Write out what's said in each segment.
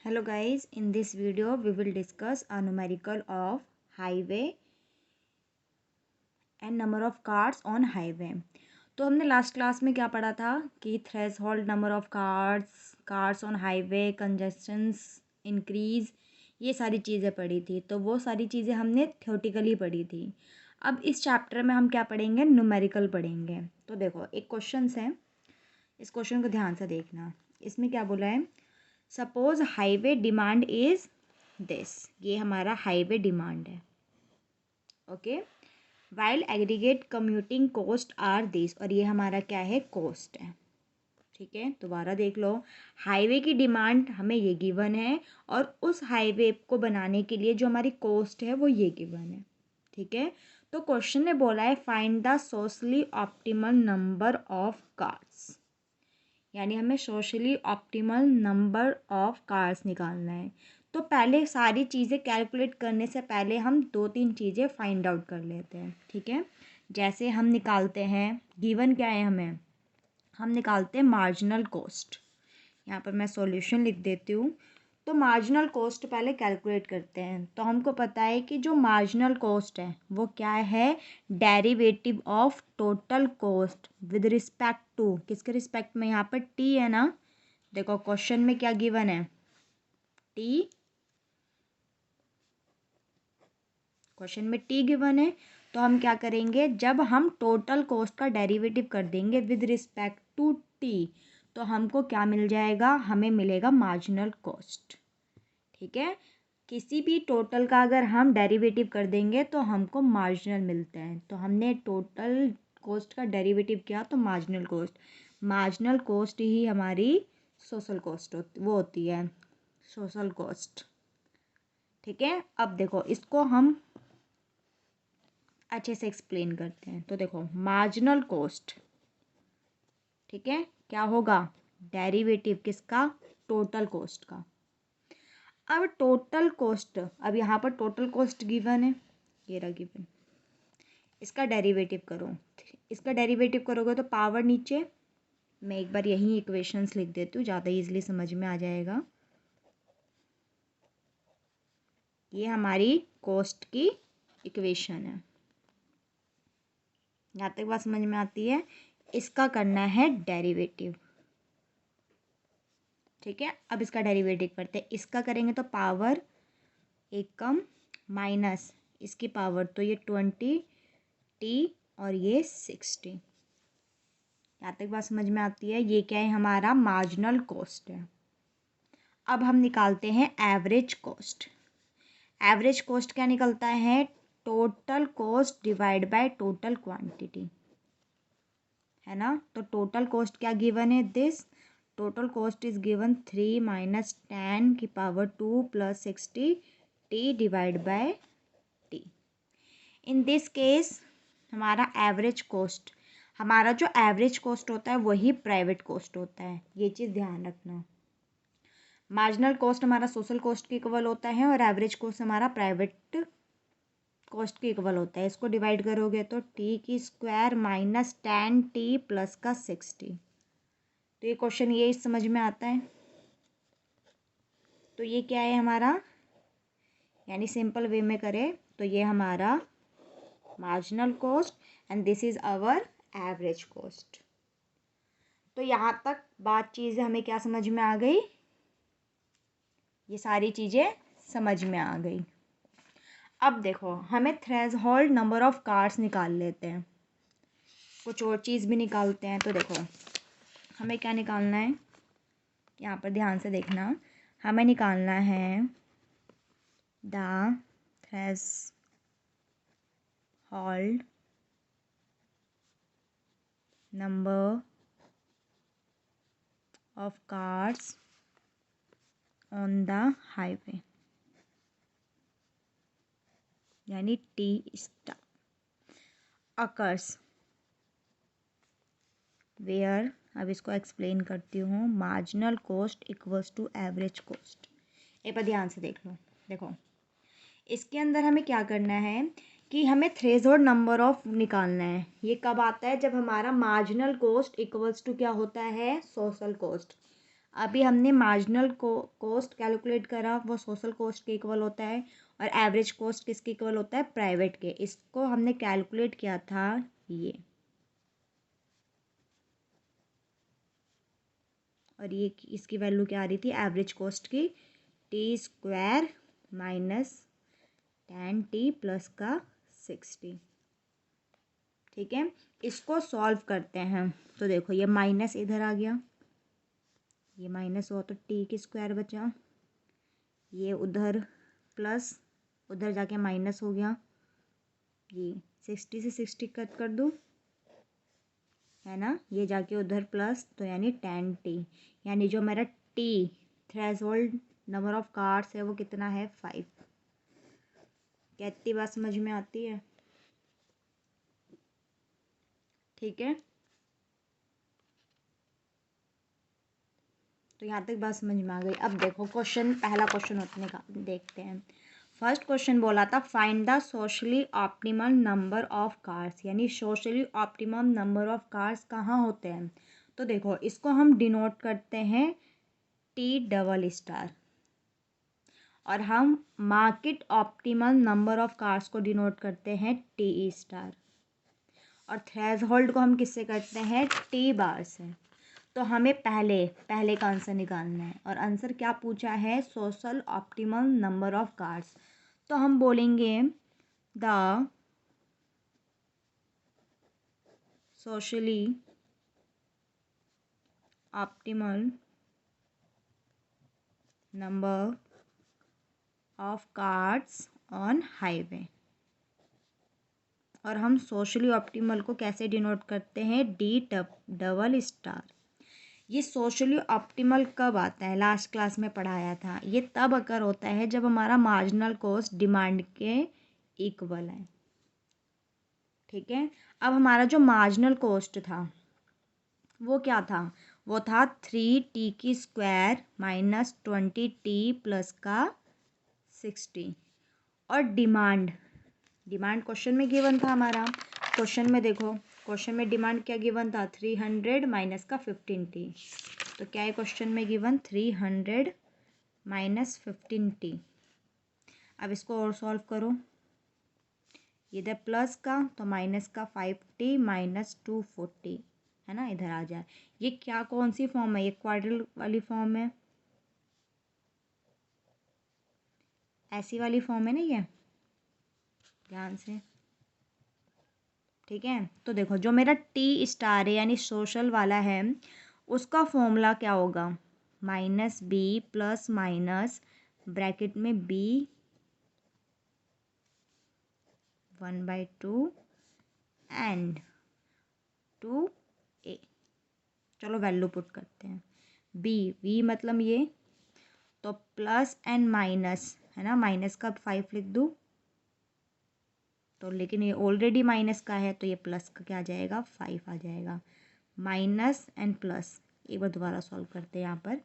Hello guys, in this video we will discuss a numerical of highway and number of cars on highway. तो हमने last class में क्या पढ़ा था कि threshold number of cars on highway, congestions increase, ये सारी चीज़ें पढ़ी थी। तो वो सारी चीज़ें हमने थ्योरेटिकली पढ़ी थी। अब इस चैप्टर में हम क्या पढ़ेंगे, न्यूमेरिकल पढ़ेंगे। तो देखो एक क्वेश्चन है, इस क्वेश्चन को ध्यान से देखना। इसमें क्या बोला है, suppose highway demand is this, ये हमारा हाईवे डिमांड है। Okay, while aggregate commuting cost are this, और ये हमारा क्या है, कॉस्ट है। ठीक है, दोबारा देख लो, हाईवे की डिमांड हमें ये गिवन है और उस हाईवे को बनाने के लिए जो हमारी कॉस्ट है वो ये गिवन है। ठीक है, तो क्वेश्चन ने बोला है find the socially optimal number of cars, यानी हमें socially optimal number of cars निकालना है। तो पहले सारी चीज़ें कैलकुलेट करने से पहले हम 2-3 चीज़ें फाइंड आउट कर लेते हैं। ठीक है, जैसे हम निकालते हैं, गिवन क्या है हमें, हम निकालते हैं मार्जिनल कॉस्ट। यहाँ पर मैं सॉल्यूशन लिख देती हूँ। तो मार्जिनल कॉस्ट पहले कैलकुलेट करते हैं। तो हमको पता है कि जो मार्जिनल कॉस्ट है वो क्या है, derivative of total cost with respect to, किसके रिस्पेक्ट में, यहाँ पर टी है ना। देखो क्वेश्चन में क्या गिवन है, टी, क्वेश्चन में टी गिवन है। तो हम क्या करेंगे, जब हम टोटल कॉस्ट का डेरिवेटिव कर देंगे विद रिस्पेक्ट टू टी, तो हमको क्या मिल जाएगा, हमें मिलेगा मार्जिनल कॉस्ट। ठीक है, किसी भी टोटल का अगर हम डेरिवेटिव कर देंगे तो हमको मार्जिनल मिलता है। तो हमने टोटल कॉस्ट का डेरिवेटिव किया तो मार्जिनल कॉस्ट ही हमारी सोशल कॉस्ट होती है, सोशल कॉस्ट। ठीक है, अब देखो इसको हम अच्छे से एक्सप्लेन करते हैं। तो देखो मार्जिनल कॉस्ट, ठीक है, क्या होगा, डेरिवेटिव किसका, टोटल कॉस्ट का। अब टोटल कॉस्ट, अब यहाँ पर टोटल कॉस्ट गिवन है, ये रहा गिवन, इसका डेरिवेटिव करो। इसका डेरिवेटिव करोगे तो पावर नीचे, मैं एक बार यही इक्वेशंस लिख देती हूँ, ज़्यादा इजीली समझ में आ जाएगा। ये हमारी कॉस्ट की इक्वेशन है, यहाँ तक बात समझ में आती है। इसका करना है डेरिवेटिव। ठीक है, अब इसका डेरिवेटिव करते हैं। इसका करेंगे तो पावर एक कम माइनस इसकी पावर, तो ये 20t और ये 60। यहाँ तक बात समझ में आती है। ये क्या है, हमारा मार्जिनल कॉस्ट है। अब हम निकालते हैं एवरेज कॉस्ट। एवरेज कॉस्ट क्या निकलता है, total cost divide by total quantity, है ना। तो टोटल कॉस्ट क्या गिवन है, this total cost is given 3 minus 10 की power 2 plus 60 t divide by T. In this case हमारा एवरेज कॉस्ट, हमारा जो एवरेज कॉस्ट होता है वही प्राइवेट कॉस्ट होता है, ये चीज़ ध्यान रखना। मार्जिनल कॉस्ट हमारा सोशल कॉस्ट के इक्वल होता है और एवरेज कॉस्ट हमारा प्राइवेट कॉस्ट के इक्वल होता है। इसको डिवाइड करोगे तो टी की स्क्वायर माइनस 10t प्लस का 60। तो ये क्वेश्चन ये समझ में आता है। तो ये क्या है हमारा, यानी सिंपल वे में करें तो ये हमारा marginal cost and this is our average cost. तो यहाँ तक बात चीज़ें हमें क्या समझ में आ गई, ये सारी चीज़ें समझ में आ गई। अब देखो हमें थ्रेशोल्ड नंबर ऑफ कार्स निकाल लेते हैं, कुछ और चीज़ भी निकालते हैं। तो देखो हमें क्या निकालना है, यहाँ पर ध्यान से देखना, हमें निकालना है the threshold number of cars on the highway, यानी टी स्टार अकर्स वेयर, अब इसको एक्सप्लेन करती हूँ, marginal cost equals to average cost. एक बार ध्यान से देख लो, देखो इसके अंदर हमें क्या करना है कि हमें थ्रेशोल्ड नंबर ऑफ निकालना है। ये कब आता है, जब हमारा मार्जिनल कॉस्ट इक्वल्स टू क्या होता है, सोशल कॉस्ट। अभी हमने मार्जिनल कॉस्ट कैलकुलेट करा, वो सोशल कॉस्ट के इक्वल होता है, और एवरेज कॉस्ट किसके इक्वल होता है, प्राइवेट के। इसको हमने कैलकुलेट किया था ये, और ये इसकी वैल्यू क्या आ रही थी एवरेज कॉस्ट की, t² माइनस 10t प्लस का 60। ठीक है, इसको सॉल्व करते हैं। तो देखो ये माइनस इधर आ गया, ये माइनस हुआ तो t² बचा, ये उधर प्लस, उधर जाके माइनस हो गया, ये 60 से 60 कट कर दूँ, है ना, ये जाके उधर प्लस, तो यानी 10t, यानी जो मेरा t threshold number of cards है वो कितना है, 5। क्या इतनी बात समझ में आती है? ठीक है, तो यहाँ तक बात समझ में आ गई। अब देखो क्वेश्चन, पहला क्वेश्चन उतने का देखते हैं। फर्स्ट क्वेश्चन बोला था find the socially optimal number of cars, यानी socially optimum number of cars कहाँ होते हैं। तो देखो इसको हम डिनोट करते हैं T∬, और हम market optimal number of cars को डिनोट करते हैं T∗, और थ्रेशोल्ड को हम किससे करते हैं, T⁻ से। तो हमें पहले पहले का आंसर निकालना है, और आंसर क्या पूछा है, social optimal number of cars. तो हम बोलेंगे the socially optimal number of cars on highway, और हम सोशली ऑप्टिमल को कैसे डिनोट करते हैं, D∬। ये सोशली ऑप्टिमल कब आता है, लास्ट क्लास में पढ़ाया था, ये तब अगर होता है जब हमारा मार्जिनल कॉस्ट डिमांड के इक्वल है। ठीक है, अब हमारा जो मार्जिनल कॉस्ट था वो क्या था, वो था 3t² माइनस 20t प्लस का 60, और डिमांड क्वेश्चन में गिवन था हमारा। क्वेश्चन में देखो, क्वेश्चन में डिमांड क्या गिवन था, 300 माइनस का 15t। तो क्या है क्वेश्चन में गिवन, 300 माइनस 15t। अब इसको और सॉल्व करो, इधर प्लस का तो माइनस का 5t माइनस 240, है ना, इधर आ जाए। ये क्या कौन सी फॉर्म है, ये क्वाड्रल वाली फॉर्म है, ऐसी वाली फॉर्म है ना ये, ध्यान से। ठीक है, तो देखो जो मेरा T∗ है यानी सोशल वाला है, उसका फॉर्मूला क्या होगा, -b प्लस माइनस ब्रैकेट में b 1/2 एंड 2a। चलो वैल्यू पुट करते हैं, v मतलब ये, तो प्लस एंड माइनस, है ना, माइनस का 5 लिख दूँ, तो लेकिन ये ऑलरेडी माइनस का है तो ये प्लस का क्या आ जाएगा, 5 आ जाएगा। माइनस एंड प्लस, एक बार दोबारा सॉल्व करते हैं यहाँ पर,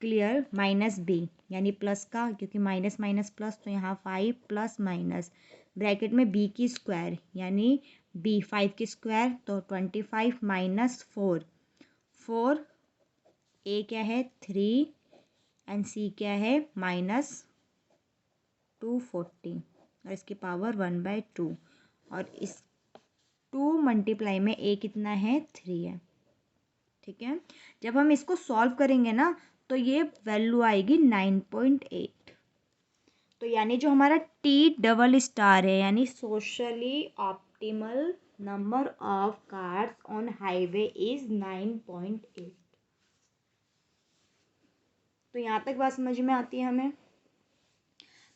क्लियर, -b यानी प्लस का, क्योंकि माइनस माइनस प्लस, तो यहाँ 5 प्लस माइनस ब्रैकेट में b की स्क्वायर, यानी b 5 की स्क्वायर तो 25 माइनस 4, a क्या है 3 एंड c क्या है -240, और इसकी पावर 1/2, और इस 2 मल्टीप्लाई में a कितना है 3 है। ठीक है, जब हम इसको सॉल्व करेंगे ना तो ये वैल्यू आएगी 9.8। तो यानी जो हमारा T∬ है, यानी socially optimal number of cars on highway is 9.8। तो यहाँ तक बात समझ में आती है हमें।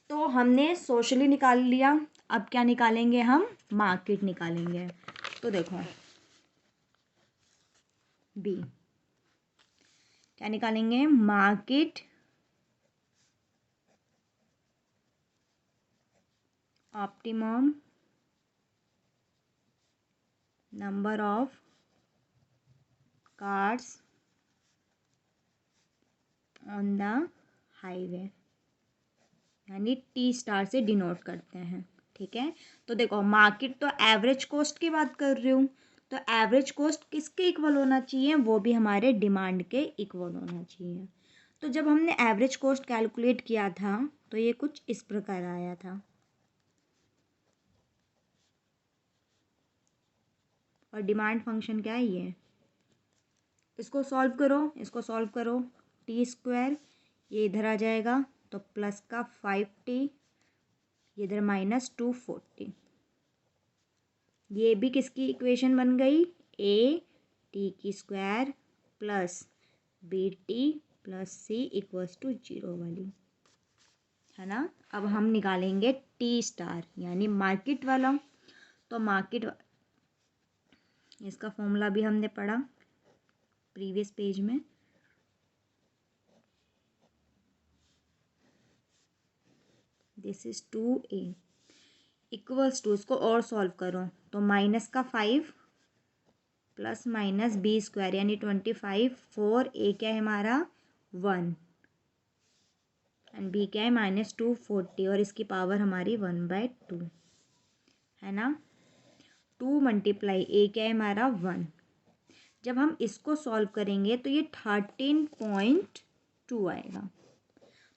तो हमने सोशली निकाल लिया, अब क्या निकालेंगे हम, मार्केट निकालेंगे। तो देखो बी क्या निकालेंगे, market optimum number of cars on the highway, यानी T∗ से डिनोट करते हैं। ठीक है, तो देखो मार्केट तो एवरेज कॉस्ट की बात कर रही हूँ, तो एवरेज कॉस्ट किसके इक्वल होना चाहिए, वो भी हमारे डिमांड के इक्वल होना चाहिए। तो जब हमने एवरेज कॉस्ट कैलकुलेट किया था तो ये कुछ इस प्रकार आया था। और डिमांड फंक्शन क्या है, ये इसको सॉल्व करो, इसको सॉल्व करो, टी स्क्वायर ये इधर आ जाएगा तो प्लस का 5t, इधर -240, ये भी किसकी इक्वेशन बन गई, ए टी की square plus B T plus C equals to 0 वाली, है ना। अब हम निकालेंगे टी स्टार यानी मार्केट वाला। तो मार्केट, इसका फॉर्मूला भी हमने पढ़ा प्रीवियस पेज में। This is 2a equals to, इसको और सॉल्व करो तो माइनस का 5 प्लस माइनस बी स्क्वायर यानी 25, 4 ए क्या है हमारा 1 एंड बी क्या है -240 और इसकी पावर हमारी 1/2, है ना। 2 मल्टीप्लाई ए क्या है हमारा 1। जब हम इसको सॉल्व करेंगे तो ये 13.2 आएगा।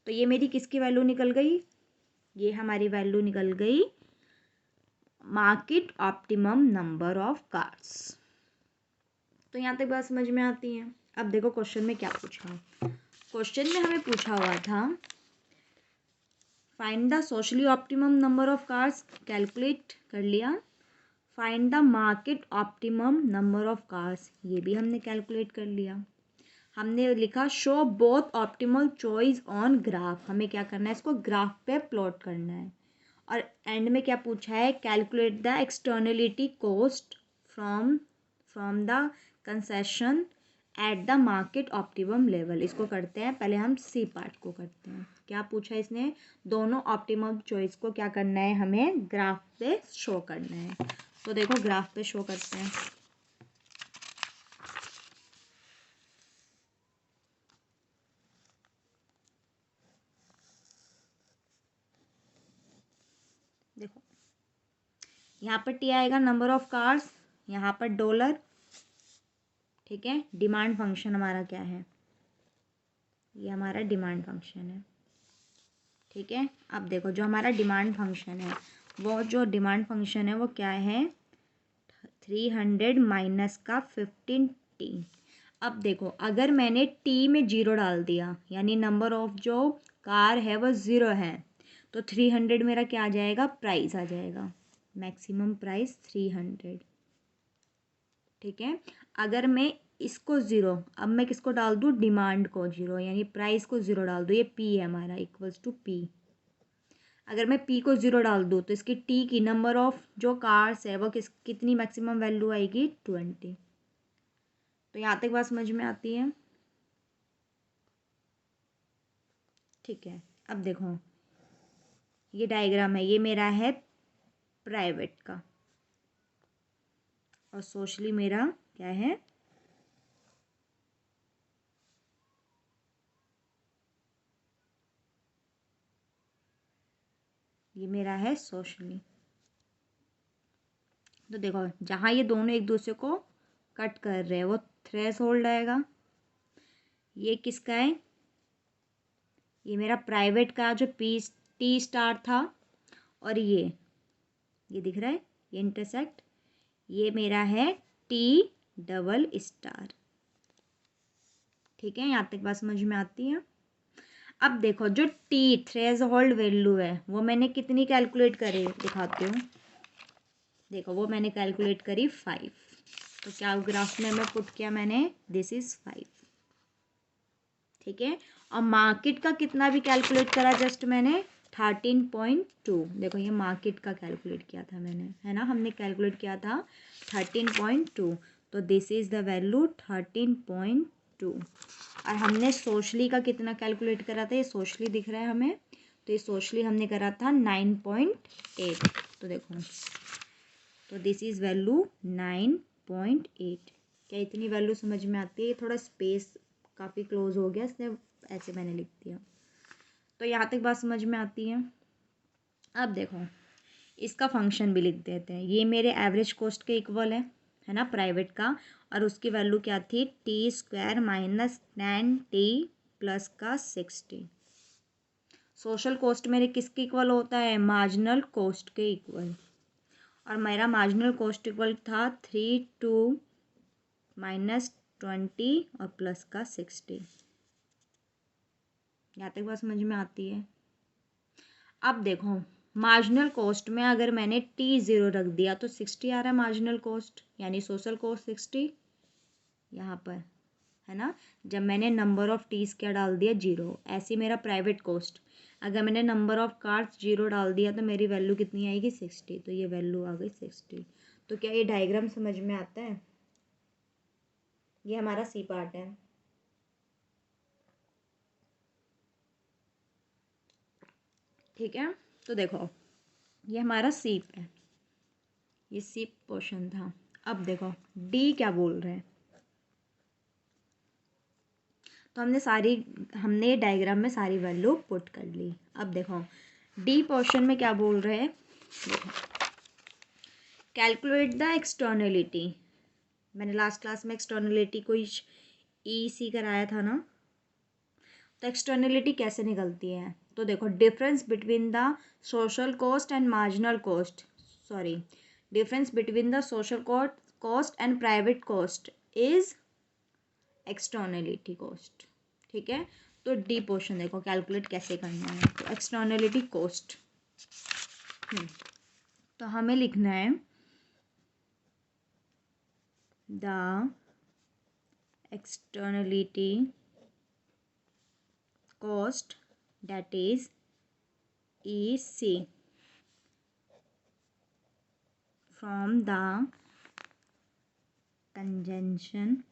तो ये मेरी किसकी वैल्यू निकल गई, ये हमारी वैल्यू निकल गई market optimum number of cars. तो यहाँ तक बात समझ में आती है। अब देखो क्वेश्चन में क्या पूछा, क्वेश्चन में हमें पूछा हुआ था find the socially optimum number of cars, calculate कर लिया। Find the market optimum number of cars, ये भी हमने कैलकुलेट कर लिया। हमने लिखा show both optimal choice on graph, हमें क्या करना है, इसको ग्राफ पे प्लॉट करना है। और एंड में क्या पूछा है, calculate the externality cost from the concession at the market optimum level. इसको करते हैं, पहले हम सी पार्ट को करते हैं। क्या पूछा इसने, दोनों ऑप्टिमम चॉइस को क्या करना है, हमें ग्राफ पे शो करना है। तो देखो ग्राफ पे शो करते हैं। देखो यहाँ पर टी आएगा नंबर ऑफ कार्स, यहाँ पर डॉलर, ठीक है। डिमांड फंक्शन हमारा क्या है, ये हमारा डिमांड फंक्शन है, ठीक है। अब देखो जो हमारा डिमांड फंक्शन है, वो जो डिमांड फंक्शन है वो क्या है, 300 माइनस का 15t। अब देखो अगर मैंने टी में 0 डाल दिया यानी नंबर ऑफ जो कार है वो 0 है, तो 300 मेरा क्या आ जाएगा, प्राइस आ जाएगा, मैक्सिमम प्राइस 300, ठीक है। अगर मैं इसको 0, अब मैं किसको डाल दूँ, डिमांड को 0 यानी प्राइस को 0 डाल दूँ, ये पी है हमारा इक्वल्स टू पी। अगर मैं पी को 0 डाल दूँ तो इसकी टी की नंबर ऑफ जो कार्स है वो कितनी मैक्सिमम वैल्यू आएगी, 20। तो यहाँ तक बात समझ में आती है, ठीक है। अब देखो ये डायग्राम है, ये मेरा है प्राइवेट का और सोशली मेरा क्या है, ये मेरा है सोशली। तो देखो जहाँ ये दोनों एक दूसरे को कट कर रहे हैं वो थ्रेशोल्ड आएगा। ये किसका है, ये मेरा प्राइवेट का जो टी स्टार था, और ये दिख रहा है, ये इंटरसेक्ट, ये मेरा है टी डबल स्टार, ठीक है। यहाँ तक बात समझ में आती है। अब देखो जो टी थ्रेशोल्ड वैल्यू है वो मैंने कितनी कैलकुलेट करी, दिखाती हूँ। देखो वो मैंने कैलकुलेट करी 5। तो क्या ग्राफ में मैं पुट किया मैंने, दिस इज 5, ठीक है। और मार्केट का कितना भी कैलकुलेट करा, जस्ट मैंने 13.2। देखो ये मार्केट का कैलकुलेट किया था मैंने, है ना, हमने कैलकुलेट किया था 13.2। तो दिस इज़ द वैल्यू 13.2। और हमने सोशली का कितना कैलकुलेट करा था, ये सोशली दिख रहा है हमें, तो ये सोशली हमने करा था 9.8। तो देखो, तो दिस इज़ वैल्यू 9.8। क्या इतनी वैल्यू समझ में आती है, ये थोड़ा स्पेस काफ़ी क्लोज हो गया इसलिए ऐसे मैंने लिख दिया। तो यहाँ तक बात समझ में आती है। अब देखो इसका फंक्शन भी लिख देते हैं, ये मेरे एवरेज कॉस्ट के इक्वल है है ना, प्राइवेट का, और उसकी वैल्यू क्या थी, t² माइनस 10t प्लस का 60। सोशल कॉस्ट मेरे किसके इक्वल होता है, मार्जिनल कॉस्ट के इक्वल, और मेरा मार्जिनल कॉस्ट इक्वल था 3 माइनस 20 और प्लस का 60। यहाँ तक बात समझ में आती है। अब देखो मार्जिनल कॉस्ट में अगर मैंने t0 रख दिया तो 60 आ रहा है मार्जिनल कॉस्ट, यानी सोशल कॉस्ट 60 यहाँ पर, है ना। जब मैंने नंबर ऑफ टीज क्या डाल दिया, 0, ऐसे मेरा प्राइवेट कॉस्ट, अगर मैंने नंबर ऑफ कार्ड्स 0 डाल दिया तो मेरी वैल्यू कितनी आएगी, 60। तो ये वैल्यू आ गई 60। तो क्या ये डायग्राम समझ में आता है, ये हमारा सी पार्ट है। ठीक है, तो देखो ये हमारा सी है, ये सी पोर्शन था। अब देखो डी क्या बोल रहे हैं, तो हमने डायग्राम में सारी वैल्यू पुट कर ली। अब देखो डी पोर्शन में क्या बोल रहे हैं, कैलकुलेट द एक्सटर्नलिटी। मैंने लास्ट क्लास में एक्सटर्नलिटी को ई सी कराया था ना, तो एक्सटर्नलिटी कैसे निकलती है, तो देखो difference between the social cost and marginal cost, sorry, difference between the social cost and private cost is externality cost. ठीक है, तो डी पोर्शन देखो कैलकुलेट कैसे करना है, तो एक्सटर्नलिटी कॉस्ट, तो हमें लिखना है the externality cost, that is EC, from the consumption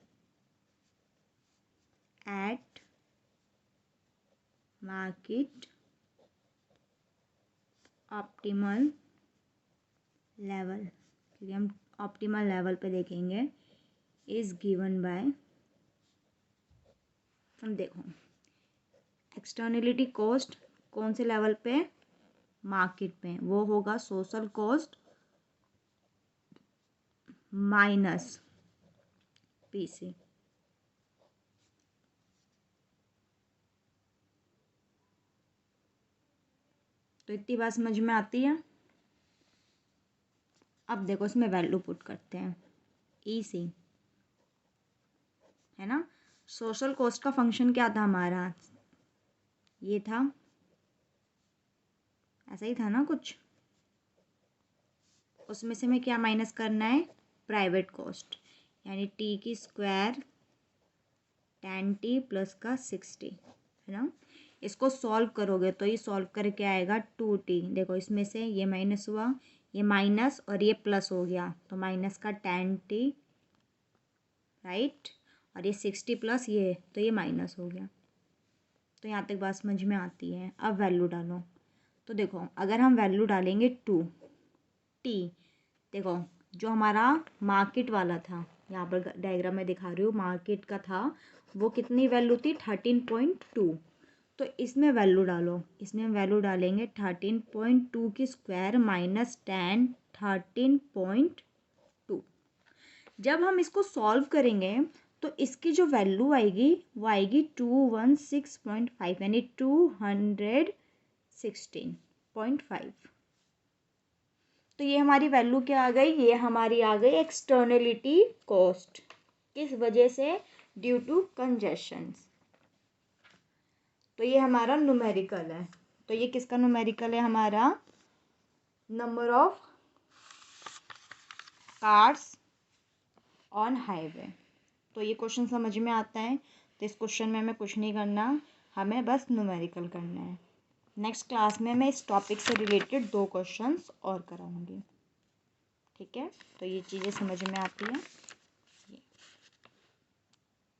at market optimal level, क्योंकि हम ऑप्टिमल लेवल पे देखेंगे, इज गिवन बाय, हम देखो एक्सटर्नलिटी कॉस्ट कौन से लेवल पे, मार्केट पे, वो होगा सोशल कॉस्ट माइनस पीसी। तो इतनी बात समझ में आती है। अब देखो इसमें वैल्यू पुट करते हैं, ई सी, है ना। सोशल कॉस्ट का फंक्शन क्या था हमारा, ये था, ऐसा ही था ना कुछ, उसमें से हमें क्या माइनस करना है, प्राइवेट कॉस्ट, यानी t² 10t प्लस का 60, है ना। इसको सॉल्व करोगे तो ये सॉल्व करके आएगा 2t, देखो इसमें से ये माइनस हुआ, ये माइनस और ये प्लस हो गया, तो माइनस का 10t, राइट, और ये 60 प्लस ये, तो ये माइनस हो गया। तो यहाँ तक बात समझ में आती है। अब वैल्यू डालो, तो देखो अगर हम वैल्यू डालेंगे 2t, देखो जो हमारा मार्केट वाला था, यहाँ पर डायग्राम में दिखा रही हूँ, मार्केट का था, वो कितनी वैल्यू थी, 13.2, तो इसमें वैल्यू डालो, इसमें हम वैल्यू डालेंगे 13.2 की स्क्वायर माइनस 10, 13.2। जब हम इसको सॉल्व करेंगे तो इसकी जो वैल्यू आएगी वो आएगी 216.5, यानी 216.5। तो ये हमारी वैल्यू क्या आ गई, ये हमारी आ गई एक्सटर्नलिटी कॉस्ट, किस वजह से, ड्यू टू कंजेशंस। तो ये हमारा न्यूमेरिकल है, तो ये किसका न्यूमेरिकल है, हमारा number of cars on highway. तो ये क्वेश्चन समझ में आता है, तो इस क्वेश्चन में हमें कुछ नहीं करना, हमें बस न्यूमेरिकल करना है। नेक्स्ट क्लास में मैं इस टॉपिक से रिलेटेड 2 क्वेश्चंस और कराऊंगी। ठीक है, तो ये चीज़ें समझ में आती हैं।